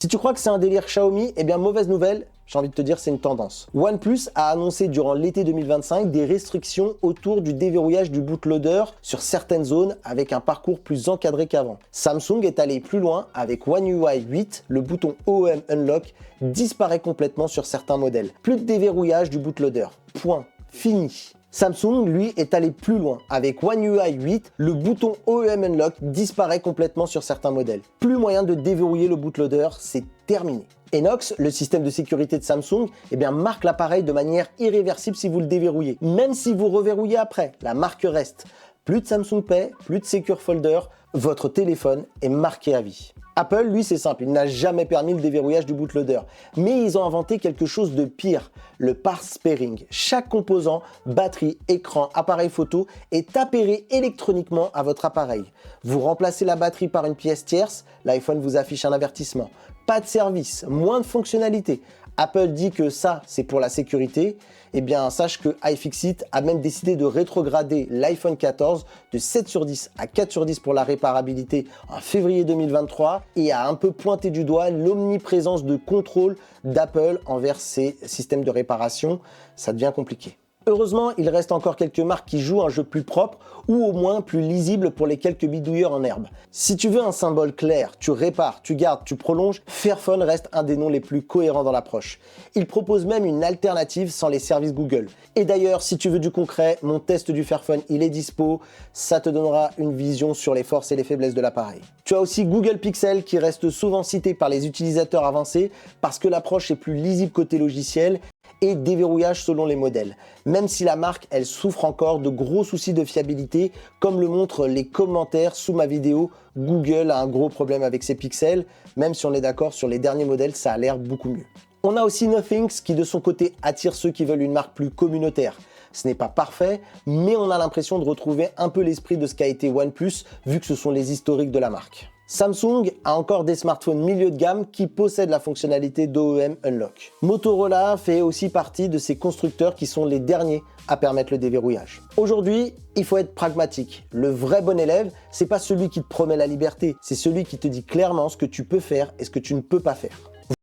Si tu crois que c'est un délire Xiaomi, eh bien mauvaise nouvelle, j'ai envie de te dire c'est une tendance. OnePlus a annoncé durant l'été 2025 des restrictions autour du déverrouillage du bootloader sur certaines zones avec un parcours plus encadré qu'avant. Samsung est allé plus loin avec One UI 8, le bouton OEM Unlock disparaît complètement sur certains modèles. Plus de déverrouillage du bootloader. Point. Fini. Samsung, lui, est allé plus loin. Avec One UI 8, le bouton OEM Unlock disparaît complètement sur certains modèles. Plus moyen de déverrouiller le bootloader, c'est terminé. Enox, le système de sécurité de Samsung, marque l'appareil de manière irréversible si vous le déverrouillez. Même si vous reverrouillez après, la marque reste. Plus de Samsung Pay, plus de Secure Folder, votre téléphone est marqué à vie. Apple, lui, c'est simple, il n'a jamais permis le déverrouillage du bootloader. Mais ils ont inventé quelque chose de pire, le parse pairing. Chaque composant, batterie, écran, appareil photo, est appairé électroniquement à votre appareil. Vous remplacez la batterie par une pièce tierce, l'iPhone vous affiche un avertissement. Pas de service, moins de fonctionnalités. Apple dit que ça, c'est pour la sécurité. Eh bien, sache que iFixit a même décidé de rétrograder l'iPhone 14 de 7 sur 10 à 4 sur 10 pour la réparabilité en février 2023 et a un peu pointé du doigt l'omniprésence de contrôle d'Apple envers ses systèmes de réparation. Ça devient compliqué. Heureusement, il reste encore quelques marques qui jouent un jeu plus propre ou au moins plus lisible pour les quelques bidouilleurs en herbe. Si tu veux un symbole clair, tu répares, tu gardes, tu prolonges, Fairphone reste un des noms les plus cohérents dans l'approche. Il propose même une alternative sans les services Google. Et d'ailleurs, si tu veux du concret, mon test du Fairphone, il est dispo. Ça te donnera une vision sur les forces et les faiblesses de l'appareil. Tu as aussi Google Pixel qui reste souvent cité par les utilisateurs avancés parce que l'approche est plus lisible côté logiciel et déverrouillage selon les modèles. Même si la marque, elle souffre encore de gros soucis de fiabilité, comme le montrent les commentaires sous ma vidéo, Google a un gros problème avec ses pixels, même si on est d'accord sur les derniers modèles, ça a l'air beaucoup mieux. On a aussi Nothings qui de son côté attire ceux qui veulent une marque plus communautaire. Ce n'est pas parfait, mais on a l'impression de retrouver un peu l'esprit de ce qu'a été OnePlus, vu que ce sont les historiques de la marque. Samsung a encore des smartphones milieu de gamme qui possèdent la fonctionnalité d'OEM Unlock. Motorola fait aussi partie de ces constructeurs qui sont les derniers à permettre le déverrouillage. Aujourd'hui, il faut être pragmatique. Le vrai bon élève, c'est pas celui qui te promet la liberté, c'est celui qui te dit clairement ce que tu peux faire et ce que tu ne peux pas faire.